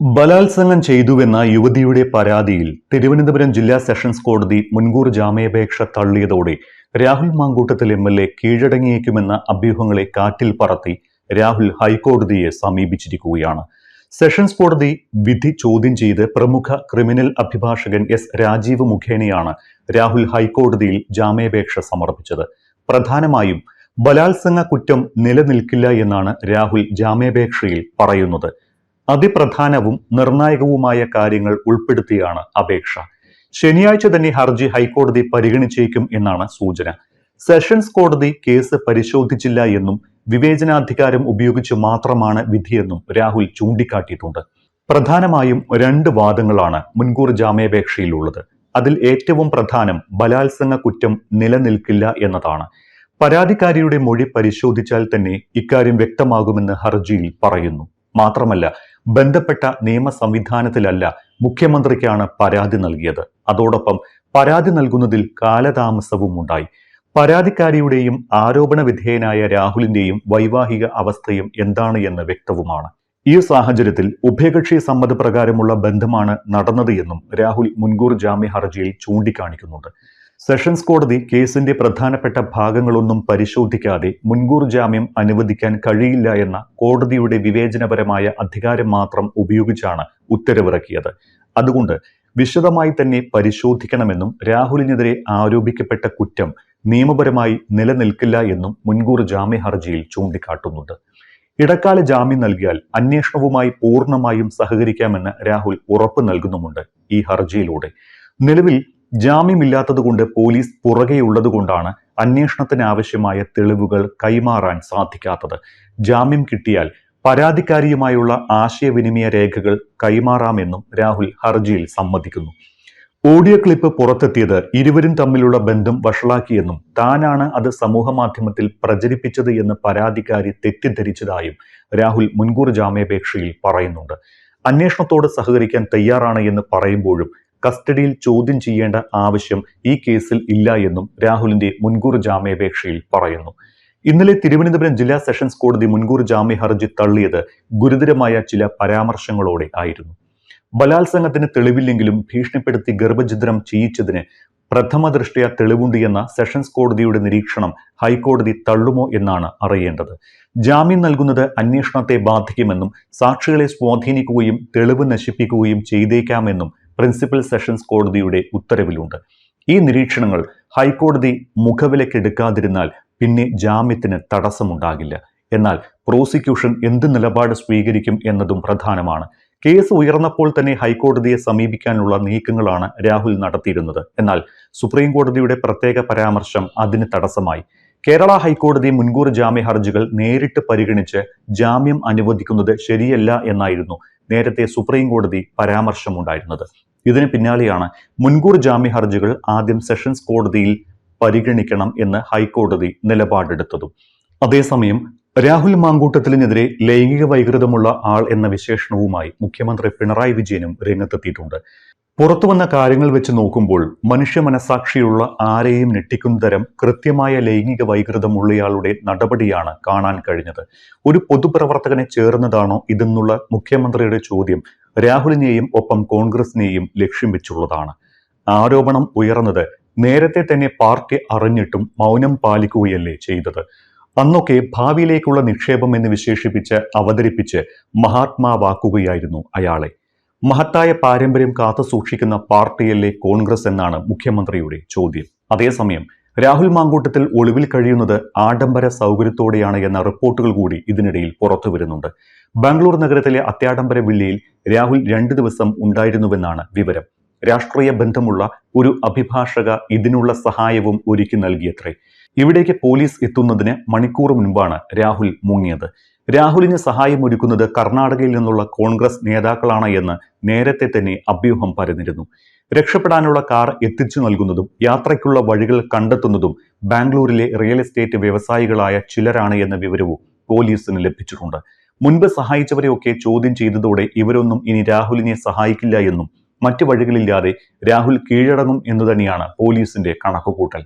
ബലാത്സംഗം ചെയ്തുവെന്ന യുവതിയുടെ പരാതിയിൽ തിരുവനന്തപുരം ജില്ലാ സെഷൻസ് കോടതി മുൻകൂർ ജാമ്യാപേക്ഷ തള്ളിയതോടെ രാഹുൽ മാങ്കൂട്ടത്തിൽ എംഎൽഎ കീഴടങ്ങിയേക്കുമെന്ന അഭ്യൂഹങ്ങളെ കാറ്റിൽ പറത്തി രാഹുൽ ഹൈക്കോടതിയെ സമീപിച്ചിരിക്കുകയാണ്. സെഷൻസ് കോടതി വിധി ചോദ്യം ചെയ്ത് പ്രമുഖ ക്രിമിനൽ അഭിഭാഷകൻ എസ് രാജീവ് മുഖേനയാണ് രാഹുൽ ഹൈക്കോടതിയിൽ ജാമ്യാപേക്ഷ സമർപ്പിച്ചത്. പ്രധാനമായും ബലാത്സംഗ കുറ്റം നിലനിൽക്കില്ല എന്നാണ് രാഹുൽ ജാമ്യാപേക്ഷയിൽ പറയുന്നത്. അതിപ്രധാനവും നിർണായകവുമായ കാര്യങ്ങൾ ഉൾപ്പെടുത്തിയാണ് അപേക്ഷ. ശനിയാഴ്ച തന്നെ ഹർജി ഹൈക്കോടതി പരിഗണിച്ചേക്കും എന്നാണ് സൂചന. സെഷൻസ് കോടതി കേസ് പരിശോധിച്ചില്ല എന്നും വിവേചനാധികാരം ഉപയോഗിച്ച് മാത്രമാണ് വിധിയെന്നും രാഹുൽ ചൂണ്ടിക്കാട്ടിയിട്ടുണ്ട്. പ്രധാനമായും രണ്ട് വാദങ്ങളാണ് മുൻകൂർ ജാമ്യാപേക്ഷയിലുള്ളത്. അതിൽ ഏറ്റവും പ്രധാനം ബലാത്സംഗ കുറ്റം നിലനിൽക്കില്ല എന്നതാണ്. പരാതിക്കാരിയുടെ മൊഴി പരിശോധിച്ചാൽ തന്നെ ഇക്കാര്യം വ്യക്തമാകുമെന്ന് ഹർജിയിൽ പറയുന്നു. മാത്രമല്ല, ബന്ധപ്പെട്ട നിയമ സംവിധാനത്തിലല്ല മുഖ്യമന്ത്രിക്കാണ് പരാതി നൽകിയത്. അതോടൊപ്പം പരാതി നൽകുന്നതിൽ കാലതാമസവും ഉണ്ടായി. പരാതിക്കാരിയുടെയും ആരോപണ വിധേയനായ രാഹുലിന്റെയും വൈവാഹിക അവസ്ഥയും എന്താണ് എന്ന് വ്യക്തവുമാണ്. ഈ സാഹചര്യത്തിൽ ഉഭയകക്ഷി സമ്മതപ്രകാരമുള്ള ബന്ധമാണ് നടന്നത് എന്നും രാഹുൽ മുൻകൂർ ജാമ്യ ഹർജിയിൽ ചൂണ്ടിക്കാണിക്കുന്നുണ്ട്. സെഷൻസ് കോടതി കേസിന്റെ പ്രധാനപ്പെട്ട ഭാഗങ്ങളൊന്നും പരിശോധിക്കാതെ മുൻകൂർ ജാമ്യം അനുവദിക്കാൻ കഴിയില്ല എന്ന കോടതിയുടെ വിവേചനപരമായ അധികാരം മാത്രം ഉപയോഗിച്ചാണ് ഉത്തരവിറക്കിയത്. അതുകൊണ്ട് വിശദമായി തന്നെ പരിശോധിക്കണമെന്നും രാഹുലിനെതിരെ ആരോപിക്കപ്പെട്ട കുറ്റം നിയമപരമായി നിലനിൽക്കില്ല എന്നും മുൻകൂർ ജാമ്യ ഹർജിയിൽ ചൂണ്ടിക്കാട്ടുന്നുണ്ട്. ഇടക്കാല ജാമ്യം നൽകിയാൽ അന്വേഷണവുമായി പൂർണ്ണമായും സഹകരിക്കാമെന്ന് രാഹുൽ ഉറപ്പ് നൽകുന്നുമുണ്ട് ഈ ഹർജിയിലൂടെ. നിലവിൽ ജാമ്യമില്ലാത്തതുകൊണ്ട് പോലീസ് പുറകെയുള്ളതുകൊണ്ടാണ് അന്വേഷണത്തിനാവശ്യമായ തെളിവുകൾ കൈമാറാൻ സാധിക്കാത്തത്. ജാമ്യം കിട്ടിയാൽ പരാതിക്കാരിയുമായുള്ള ആശയവിനിമയ രേഖകൾ കൈമാറാമെന്നും രാഹുൽ ഹർജിയിൽ സമ്മതിക്കുന്നു. ഓഡിയോ ക്ലിപ്പ് പുറത്തെത്തിയത് ഇരുവരും തമ്മിലുള്ള ബന്ധം വഷളാക്കിയെന്നും താനാണ് അത് സമൂഹമാധ്യമത്തിൽ പ്രചരിപ്പിച്ചത് എന്ന് പരാതിക്കാരി തെറ്റിദ്ധരിച്ചതായും രാഹുൽ മുൻകൂർ ജാമ്യാപേക്ഷയിൽ പറയുന്നുണ്ട്. അന്വേഷണത്തോട് സഹകരിക്കാൻ തയ്യാറാണ് എന്ന് പറയുമ്പോഴും കസ്റ്റഡിയിൽ ചോദ്യം ചെയ്യേണ്ട ആവശ്യം ഈ കേസിൽ ഇല്ല എന്നും രാഹുലിന്റെ മുൻകൂർ ജാമ്യാപേക്ഷയിൽ പറയുന്നു. ഇന്നലെ തിരുവനന്തപുരം ജില്ലാ സെഷൻസ് കോടതി മുൻകൂർ ജാമ്യ ഹർജി തള്ളിയത് ഗുരുതരമായ ചില പരാമർശങ്ങളോടെ ആയിരുന്നു. ബലാത്സംഗത്തിന് തെളിവില്ലെങ്കിലും ഭീഷണിപ്പെടുത്തി ഗർഭഛിദ്രം ചെയ്യിച്ചതിന് പ്രഥമ ദൃഷ്ട്യാ തെളിവുണ്ട് എന്ന സെഷൻസ് കോടതിയുടെ നിരീക്ഷണം ഹൈക്കോടതി തള്ളുമോ എന്നാണ് അറിയേണ്ടത്. ജാമ്യം നൽകുന്നത് അന്വേഷണത്തെ ബാധിക്കുമെന്നും സാക്ഷികളെ സ്വാധീനിക്കുകയും തെളിവ് നശിപ്പിക്കുകയും ചെയ്തേക്കാമെന്നും പ്രിൻസിപ്പൽ സെഷൻസ് കോടതിയുടെ ഉത്തരവിലുണ്ട്. ഈ നിരീക്ഷണങ്ങൾ ഹൈക്കോടതി മുഖവിലക്കെടുക്കാതിരുന്നാൽ പിന്നെ ജാമ്യത്തിന് തടസ്സമുണ്ടാകില്ല. എന്നാൽ പ്രോസിക്യൂഷൻ എന്ത് നിലപാട് സ്വീകരിക്കും എന്നതും പ്രധാനമാണ്. കേസ് ഉയർന്നപ്പോൾ തന്നെ ഹൈക്കോടതിയെ സമീപിക്കാനുള്ള നീക്കങ്ങളാണ് രാഹുൽ നടത്തിയിരുന്നത്. എന്നാൽ സുപ്രീം കോടതിയുടെ പ്രത്യേക പരാമർശം അതിന് തടസ്സമായി. കേരള ഹൈക്കോടതി മുൻകൂർ ജാമ്യ ഹർജികൾ നേരിട്ട് പരിഗണിച്ച് ജാമ്യം അനുവദിക്കുന്നത് ശരിയല്ല എന്നായിരുന്നു നേരത്തെ സുപ്രീം കോടതി പരാമർശമുണ്ടായിരുന്നത്. ഇതിന് പിന്നാലെയാണ് മുൻകൂർ ജാമ്യ ഹർജികൾ ആദ്യം സെഷൻസ് കോടതിയിൽ പരിഗണിക്കണം എന്ന് ഹൈക്കോടതി നിലപാടെടുത്തതും. അതേസമയം രാഹുൽ മാങ്കൂട്ടത്തിനെതിരെ ലൈംഗിക വൈകൃതമുള്ള ആൾ എന്ന വിശേഷണവുമായി മുഖ്യമന്ത്രി പിണറായി വിജയനും രംഗത്തെത്തിയിട്ടുണ്ട്. പുറത്തുവന്ന കാര്യങ്ങൾ വെച്ച് നോക്കുമ്പോൾ മനുഷ്യ മനസാക്ഷിയുള്ള ആരെയും ഞെട്ടിക്കുന്ന തരം കൃത്യമായ ലൈംഗിക വൈകൃതമുള്ളയാളുടെ നടപടിയാണ് കാണാൻ കഴിഞ്ഞത്. ഒരു പൊതുപ്രവർത്തകനെ ചേർന്നതാണോ ഇതെന്നുള്ള മുഖ്യമന്ത്രിയുടെ ചോദ്യം രാഹുലിനെയും ഒപ്പം കോൺഗ്രസിനെയും ലക്ഷ്യം വെച്ചുള്ളതാണ്. ആരോപണം ഉയർന്നത് നേരത്തെ തന്നെ പാർട്ടി അറിഞ്ഞിട്ടും മൗനം പാലിക്കുകയല്ലേ ചെയ്തത്. അന്നൊക്കെ ഭാവിയിലേക്കുള്ള നിക്ഷേപം എന്ന് വിശേഷിപ്പിച്ച് അവതരിപ്പിച്ച് മഹാത്മാവാക്കുകയായിരുന്നു അയാളെ. മഹത്തായ പാരമ്പര്യം കാത്തു സൂക്ഷിക്കുന്ന പാർട്ടിയല്ലേ കോൺഗ്രസ് എന്നാണ് മുഖ്യമന്ത്രിയുടെ ചോദ്യം. അതേസമയം രാഹുൽ മാങ്കൂട്ടത്തിൽ ഒളിവിൽ കഴിയുന്നത് ആഡംബര സൗകര്യത്തോടെയാണ് എന്ന റിപ്പോർട്ടുകൾ കൂടി ഇതിനിടയിൽ പുറത്തു വരുന്നുണ്ട്. ബാംഗ്ലൂർ നഗരത്തിലെ അത്യാഡംബര വില്ലയിൽ രാഹുൽ 2 ദിവസം ഉണ്ടായിരുന്നുവെന്നാണ് വിവരം. രാഷ്ട്രീയ ബന്ധമുള്ള ഒരു അഭിഭാഷക ഇതിനുള്ള സഹായവും ഒരുക്കി നൽകിയത്രേ. ഇവിടേക്ക് പോലീസ് എത്തുന്നതിന് മണിക്കൂർ മുൻപാണ് രാഹുൽ മുങ്ങിയത്. രാഹുലിന് സഹായമൊരുക്കുന്നത് കർണാടകയിൽ നിന്നുള്ള കോൺഗ്രസ് നേതാക്കളാണ് എന്ന് നേരത്തെ തന്നെ അഭ്യൂഹം പരന്നിരുന്നു. രക്ഷപ്പെടാനുള്ള കാർ എത്തിച്ചു നൽകുന്നതും യാത്രയ്ക്കുള്ള വഴികൾ കണ്ടെത്തുന്നതും ബാംഗ്ലൂരിലെ റിയൽ എസ്റ്റേറ്റ് വ്യവസായികളായ ചിലരാണ് എന്ന വിവരവും പോലീസിന് ലഭിച്ചിട്ടുണ്ട്. മുൻപ് സഹായിച്ചവരെയൊക്കെ ചോദ്യം ചെയ്തതോടെ ഇവരൊന്നും ഇനി രാഹുലിനെ സഹായിക്കില്ല എന്നും മറ്റു വഴികളില്ലാതെ രാഹുൽ കീഴടങ്ങും എന്നു തന്നെയാണ് പോലീസിന്റെ കണക്കുകൂട്ടൽ.